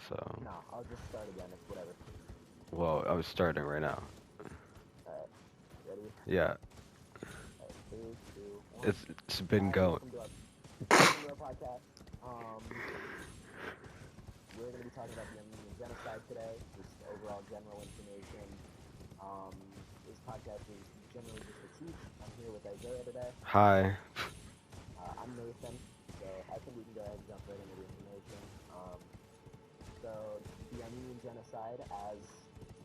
So, No, I'll just start again. It's whatever. well, I was starting right now. Alright, ready? Yeah, Alright, three, two, one. it's been Hi, going. welcome to our podcast. We're gonna be talking about the Armenian genocide today. Just overall general information. Um, this podcast is generally just to teach. I'm here with Isaiah today. Hi. I'm Nathan. So I think we can go ahead and jump right into the information. So the Armenian genocide, as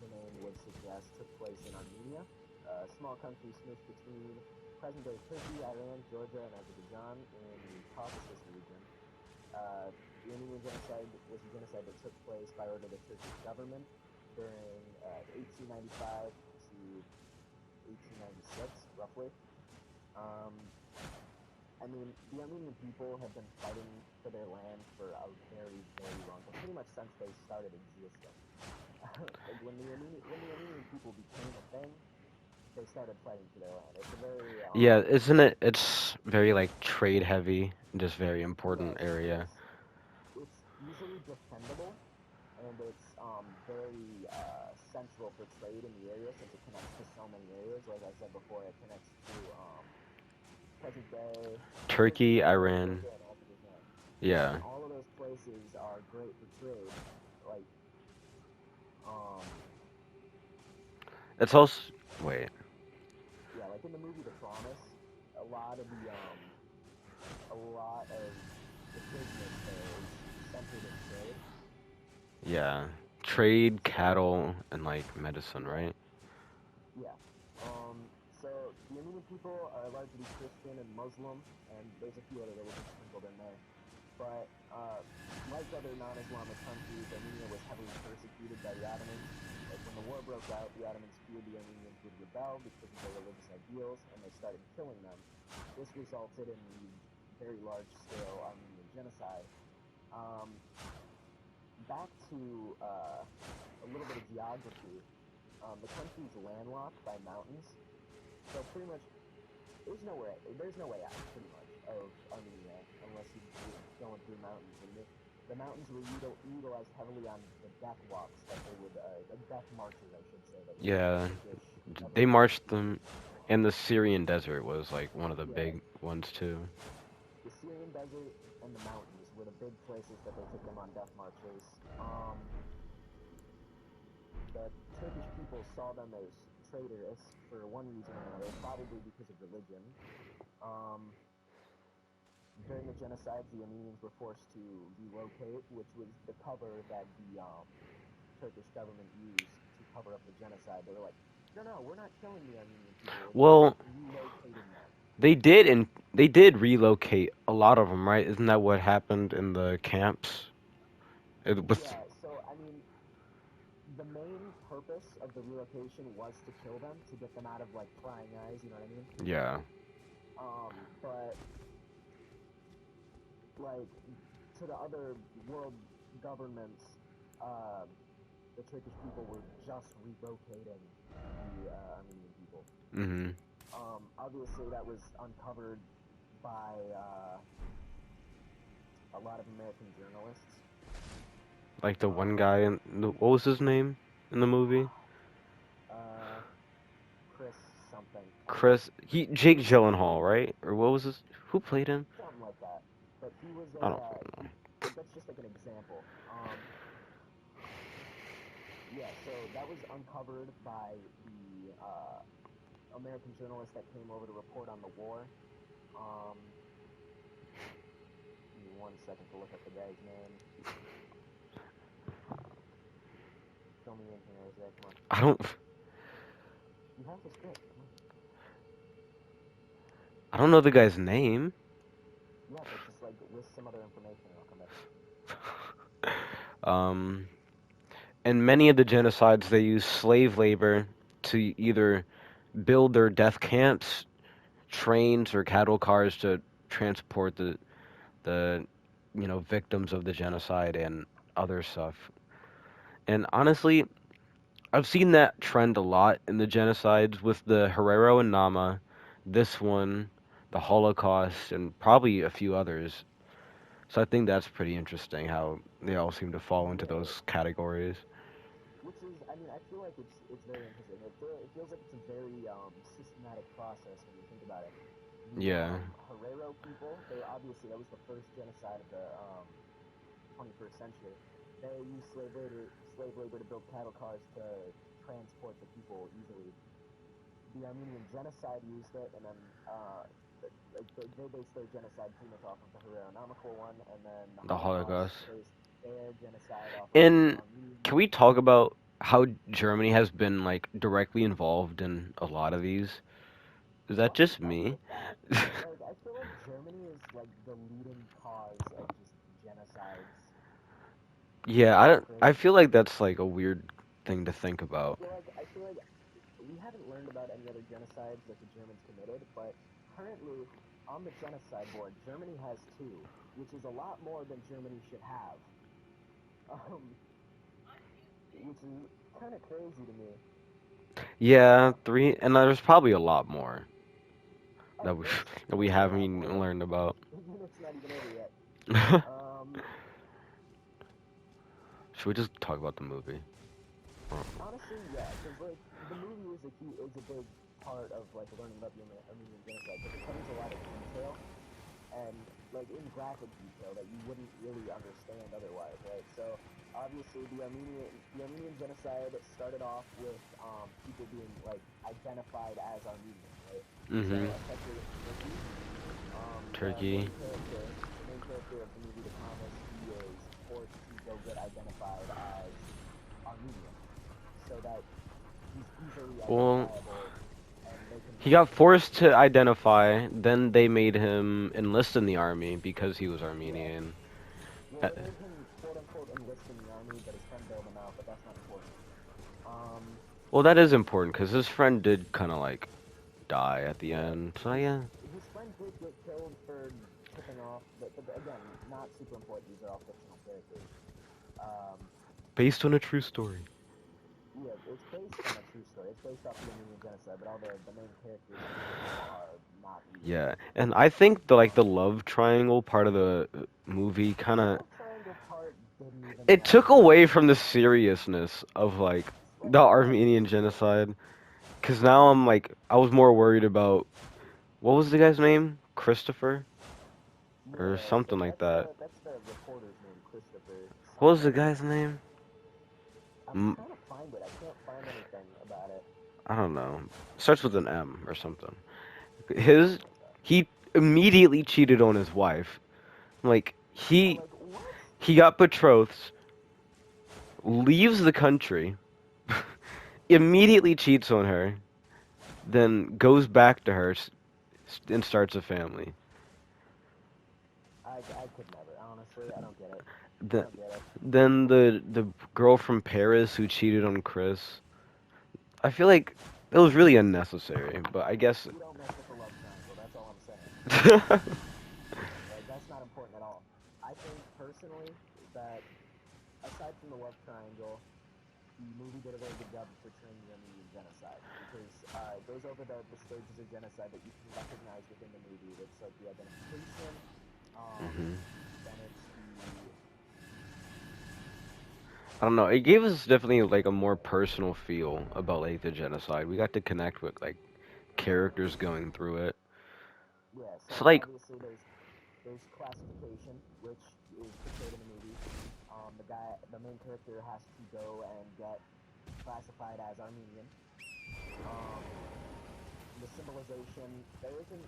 the name would suggest, took place in Armenia, a small country smushed between present-day Turkey, Iran, Georgia, and Azerbaijan in the Caucasus region. The Armenian genocide was a genocide that took place by order of the Turkish government during 1895 to 1896, roughly. Um, I mean, the Armenian people have been fighting for their land for a very, very long time, pretty much since they started existing. Like when the Armenian people became a thing, they started fighting for their land. It's a very Yeah, isn't it? It's very like trade heavy, just very important yes, area. it's easily defendable, and it's very central for trade in the area since it connects to so many areas. Like I said before, it connects to present day Turkey, Turkey, Iran, Iran. Georgia, and Azerbaijan. And Yeah. all of those places are great for trade. Like, um, It's also wait. yeah, like in the movie The Promise, a lot of a lot of the business there is centered in trade. Yeah. Trade, So, cattle, and like medicine, yeah, right? yeah. So the Armenian people are largely Christian and Muslim, and there's a few other religions sprinkled in there. But like other non-Islamic countries, Armenia was heavily persecuted by the Ottomans. Like when the war broke out, the Ottomans feared the Armenians would rebel because of their religious ideals, and they started killing them. This resulted in the very large-scale Armenian genocide. Um, Back to a little bit of geography. The country's landlocked by mountains, so pretty much there's no way out pretty much of Armenia unless you're going through mountains. And the mountains were utilized heavily on the death walks that they would death marches, I should say, that the Yeah. Turkish They government would marched use. them, and the Syrian desert was like one of the Yeah, big ones too. the Syrian desert and the mountains were the big places that they took them on death marches. The Turkish people saw them as traitorous for one reason or another, probably because of religion. Um, During the genocide, the Armenians were forced to relocate, which was the cover that the Turkish government used to cover up the genocide. They were like, no, no, we're not killing the Armenian people. We're just Well, relocating them. they did relocate a lot of them, right? Isn't that what happened in the camps? It was Yeah, so I mean, the main purpose of the relocation was to kill them, to get them out of like prying eyes, you know what I mean? yeah. But like to the other world governments, uh, the Turkish people were just relocating the Armenian people. Mhm. Obviously, that was uncovered by a lot of American journalists. Like the one Um, guy in what was his name in the movie? uh, Chris something, Chris. Jake Gyllenhaal, right? Or what was his? Who played him? something like that. But he was I don't. he. That's just like an example. Yeah, so that was uncovered by the American journalist that came over to report on the war. Um, Give me 1 second to look up the guy's name. Fill me in here, Isaiah. Come on. I don't. You have the script. Come on. I don't know the guy's name. Yeah, but just like list some other information and I'll come back to it. Um. In many of the genocides, they use slave labor to either build their death camps, trains, or cattle cars to transport the victims of the genocide and other stuff. And honestly, I've seen that trend a lot in the genocides with the Herero and Nama, this one, the Holocaust, and probably a few others. So I think that's pretty interesting how they all seem to fall into Yeah, those categories. which is, I mean, I feel like it's very interesting. It feels like it's a very systematic process when you think about it. The Yeah, Herero people, they obviously that was the first genocide of the 21st century. They used slave labor to build cattle cars to transport the people easily. The Armenian genocide used it, and then they based their genocide pretty much off of the Heronomical one, and then the the Holocaust Holocaust. based their genocide off of the And Armenian. can we talk about how Germany has been like directly involved in a lot of these? Is that What the just fuck me? with that? Like, I feel like Germany is like the leading cause of just genocides. Yeah, It's I so don't, I crazy. feel like that's like a weird thing to think about. I feel like we haven't learned about any other genocides that the Germans committed, but currently on the genocide board, Germany has two, which is a lot more than Germany should have. Um, which is kind of crazy to me. Yeah, three, and there's probably a lot more Oh, that we there's that we totally a haven't lot more. even Like learned about. it's not even over yet. Um, Should we just talk about the movie? Or- honestly, yeah, because like the movie is a big part of like learning about the Armenian genocide because it covers a lot of detail and like in graphic detail that you wouldn't really understand otherwise, right? So obviously the Armenian genocide started off with people being like identified as Armenian, right? So Mm-hmm. especially in Turkey, Turkey. the main character of the movie, the Thomas, he is forced to go get identified as Armenian, so that he's easily Well, identifiable, and they can he trace got him back forced to to him. identify. Then they made him enlist in the army because he was Yeah. Armenian. Well, Uh, they made him quote unquote enlist in the army, but his friend bailed him out. But that's not important. Um, Well, that is important because his friend did kind of like die at the yeah, end. So his yeah, his friend did get killed for tipping off, but again, not super important. These are all fictional characters. Um, based on a true story. yeah, it's based on a true story. It's based off the Armenian genocide, but all the main characters in general are not real. Yeah, and I think the Um, love triangle part of the movie kind the of love triangle part didn't even it took matter. away from the seriousness of like Like the yeah, Armenian genocide. Cause now I'm like I was more worried about what was the guy's name? Christopher or yeah. something like that. That's the reporter's name, Christopher What was the something. guy's name? I'm M- trying to find it. I can't find anything about it. I don't know. Starts with an M or something. His Something like that. he immediately cheated on his wife. Like Yeah, he like what? he got betrothed, leaves the country, immediately cheats on her, then goes back to her and starts a family. I could never. Honestly, I don't get it. I The, don't get it. then the girl from Paris who cheated on Chris. I feel like it was really unnecessary, but I guess. You don't mess with the love triangle. That's all I'm saying. Like that's not important at all. I think personally that aside from the love triangle, the movie did a very good job of portraying the Armenian genocide because it goes over the stages of genocide that you can recognize within the movie. It's like the identification, um, hmm then it's the I don't know. It gave us definitely like a more personal feel about like the genocide. We got to connect with like characters going through it. yeah. So So like, obviously there's classification, which is portrayed in the movie. The main character has to go and get classified as Armenian. Um, the symbolization, there isn't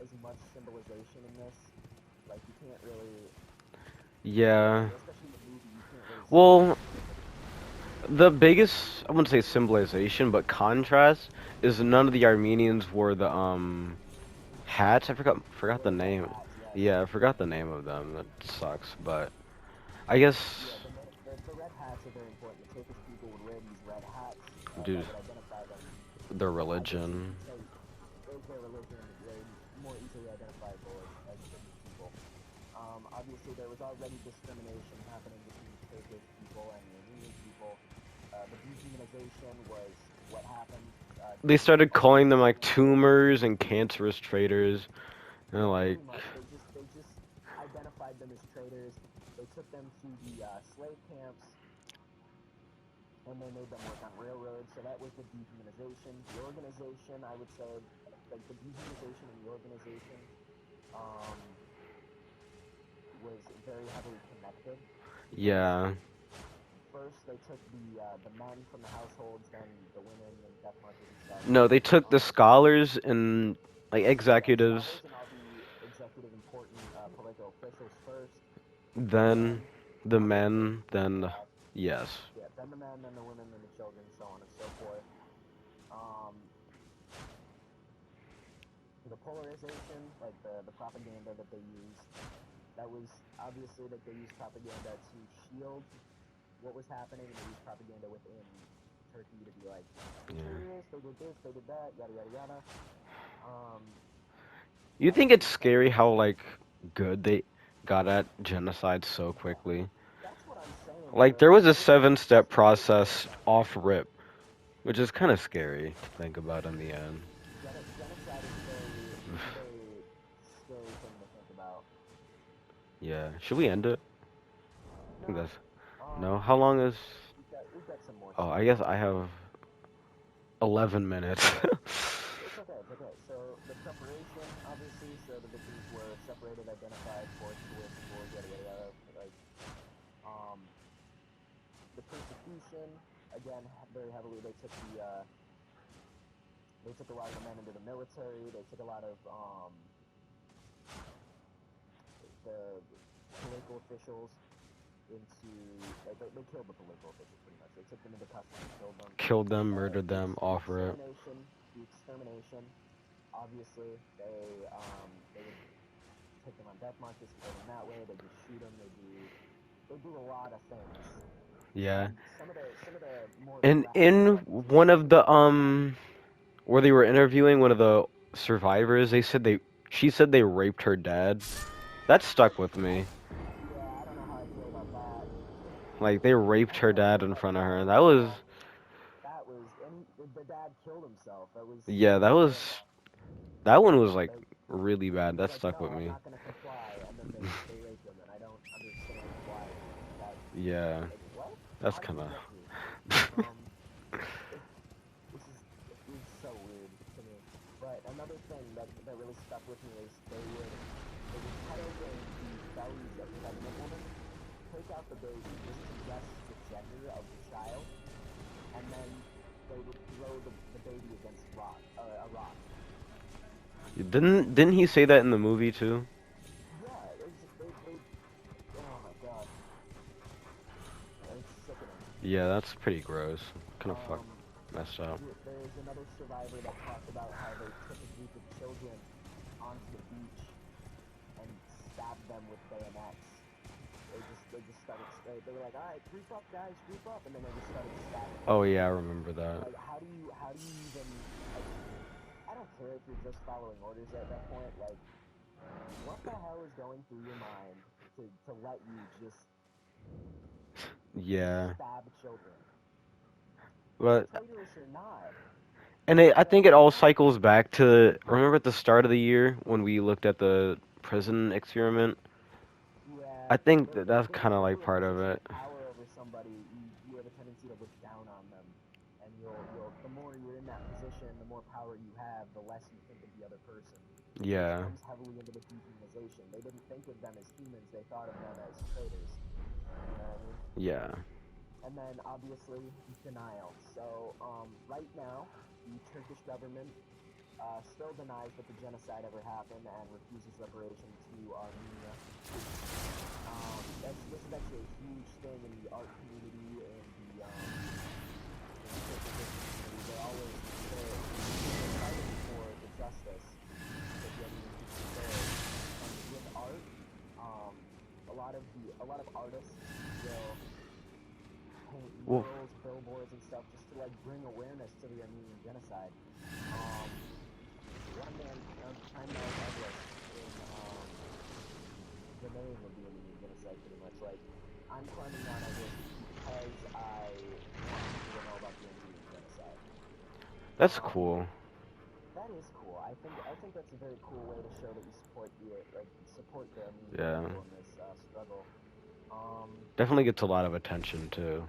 as much symbolization in this. Like you can't really, yeah. especially in the movie, you can't really see too Well, much of it. the biggest I wouldn't say symbolization, but contrast is none of the Armenians wore the hats. I forgot Yeah, the the red name. hats. Yes. Yeah, I forgot the name of them. That sucks, but I guess, Yeah, the red hats are very important. The Turkish people would wear these red hats that dude, would identify them. their I guess you religion. could say is their religion. They're more easily identifiable as Turkish people. Obviously, there was already discrimination happening between Turkish people and the Armenian people. The dehumanization was what happened. They Turkish started calling them like Armenians, tumors and cancerous traitors. And yeah, like, pretty much. They just identified them as traders. They took them to the slave camps, and they made them work on railroads. So that was the dehumanization. The organization, I would say, like the dehumanization and the organization, um, was very heavily connected because Yeah. first they took the men from the households, then the women and death marches and stuff. No, they took the Um, scholars and like yeah, executives, scholars and all the executive important political officials first, then then the on their way men, then last. yes. Yeah, then the men, then the women, then the children, so on and so forth. Um, the polarization, like the propaganda that they used, that was obviously that they used propaganda to shield what was happening, and they used propaganda within Turkey to be like, the Yeah. terrorists, they did this, they did that, yada yada yada. Um, You think obviously it's some of scary the how like good they got at genocide so yeah, quickly? that's what I'm saying, Like bro. there Like was a they were seven-step so good. process off rip, which is kind of scary to think about in the end. Genocide is a very scary thing to think about. Yeah. Should we end it? I think No, that's no. How long is? we've got some more Oh, stuff I to guess I talk about. have 11 minutes. It's okay, it's okay. So the preparation, obviously, so the victims were separated, identified, forced, coerced, forged, yada yada yada. Like, um, the persecution, again, very heavily. They took a lot of the men into the military. They took a lot of the political officials into like they killed the political officials pretty much. They took them into custody, killed them. Killed them, murdered them, off rip. The extermination. Obviously, they would take them on death marches, kill them that way. They just shoot them. They do a lot of things. Yeah. And some of the more And graphic in stuff is just one of the insane. where they were interviewing one of the survivors, she said they raped her dad. That stuck with me. Yeah, I don't know how I feel about that. Like they I raped don't her know how I dad feel in about front of her. that. That was That was, and the dad killed himself. yeah, That was terrible. that one was like Like really bad. he was That like, stuck no, with I'm me. not gonna comply, and then they raped him, and I don't understand why. That Yeah. like what? That's How did kind we of get here? Um, it, it was so weird to me. But another thing that really stuck with me is they would cut open the bellies of pregnant women, take out the baby just to guess the gender of the child, and then they would throw the baby against a rock. didn't he say that in the movie too? Yeah, they oh my god, it's sickening. Yeah, that's pretty gross. Kind of Um, messed up. there's another survivor that talked about how they took a group of children onto the beach and stabbed them with bayonets. They just started. They were like, all right, group up, guys, group up, and then they just started stabbing them. Oh yeah, I remember that. Like, how do you even like? I don't care if you're just following orders at that point. Like, what the hell is going through your mind to let you just Yeah. stab children? But Traitorous or not, I but think it all cycles back to remember at the start of the year when we looked at the prison experiment. yeah, I think that that's kind of when like you're in a part of position of it. power over somebody, you have a tendency to look down on them, and you'll the more you're in that position, the more power you have, the less you think of the other person, which Yeah. comes heavily into the dehumanization. They didn't think of them as humans; they thought of them as traitors. You know what I mean? Yeah. And then obviously denial. So right now, the Turkish government still denies that the genocide ever happened and refuses reparation to Armenia. This is actually a huge thing in the art community and in the social justice community. They're fighting for the justice that the Armenian people deserve. And with art, um, a lot of artists will paint Well, murals, billboards, and stuff just to like bring awareness to the Armenian genocide. Um, one man climbed Mount Everest in the name of the Armenian genocide, pretty much. Like, I'm climbing Mount Everest because I want people to know about the Armenian genocide. that's Um, cool. that is cool. I think that's a very cool way to show that you support the Armenian Yeah. people in this struggle. Um, Definitely gets a lot of attention too.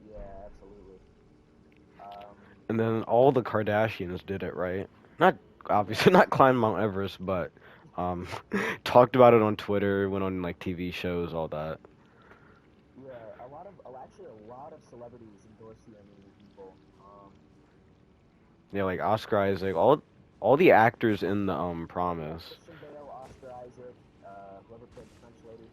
yeah, absolutely. Um, And then all the Kardashians did it, right? Not yeah, obviously not climb Mount Everest, but um talked about it on Twitter, went on like TV shows, all that. yeah. Actually, a lot of celebrities endorse the Armenian people. Yeah, like Oscar Isaac, all the actors in the Promise. Christian Bale, Oscar Isaac, whoever played the French lady,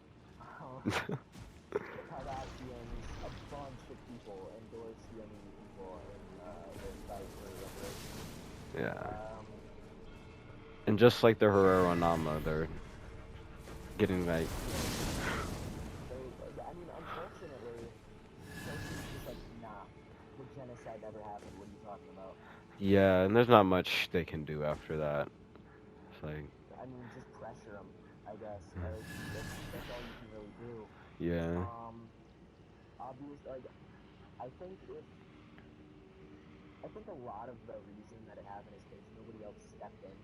the Kardashians, a bunch of people endorse the Armenian people in their fight for reparations. Yeah. Um, And just like the Herero Nama, they're getting like yeah, I mean, unfortunately, Turkey's just like, nah, the genocide never happened. What are you talking about? yeah, and there's not much they can do after that. It's like I mean, just pressure them, I guess. That's all you can really do. yeah. Um, like, I think if I think a lot of the reason that it happened is because nobody else stepped in.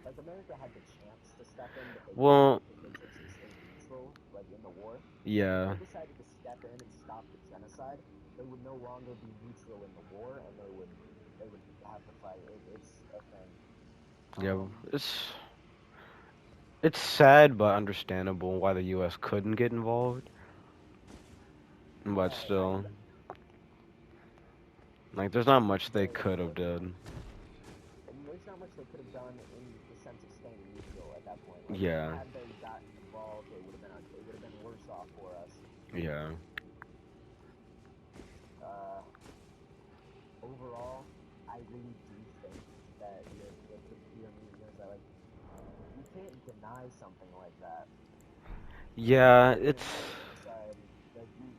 Like America had the chance to step in, but they didn't Well, because they chose to stay neutral, like in the war. If yeah. they decided to step in and stop the genocide, they would no longer be neutral in the war, and they would have to fight. It's a thing. Yeah, Um, it's sad but understandable why the US couldn't get involved. But yeah, still, like there's not much they very could have unfortunate. done. And there's not much they could have done in the sense of staying neutral at that point. Like, Yeah. had they gotten involved, it would have been worse off for us. Yeah. Uh, Overall, I really do think that the Armenian genocide, like, you can't deny something like that. Yeah, The it's Armenian genocide, like, you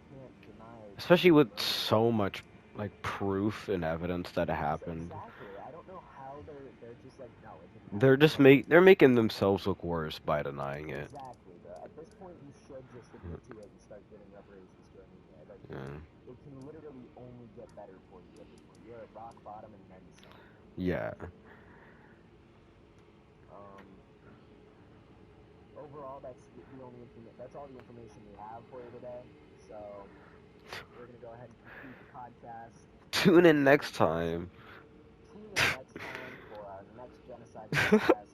can't deny especially the with murder. so much like proof and evidence that it happened. Exactly. I don't know how they're just like, no, it didn't They're happen. just Like, they're making themselves look worse by denying it. exactly. At this point, you should just admit to it and start giving reparations to Armenia. Like, Yeah. it can literally only get better for you at this point. You're at rock bottom and then some. Yeah. Um, Overall, that's all the information we have for you today. So we're gonna go ahead and conclude the podcast. Tune in next And time. tune in next time for our next genocide podcast.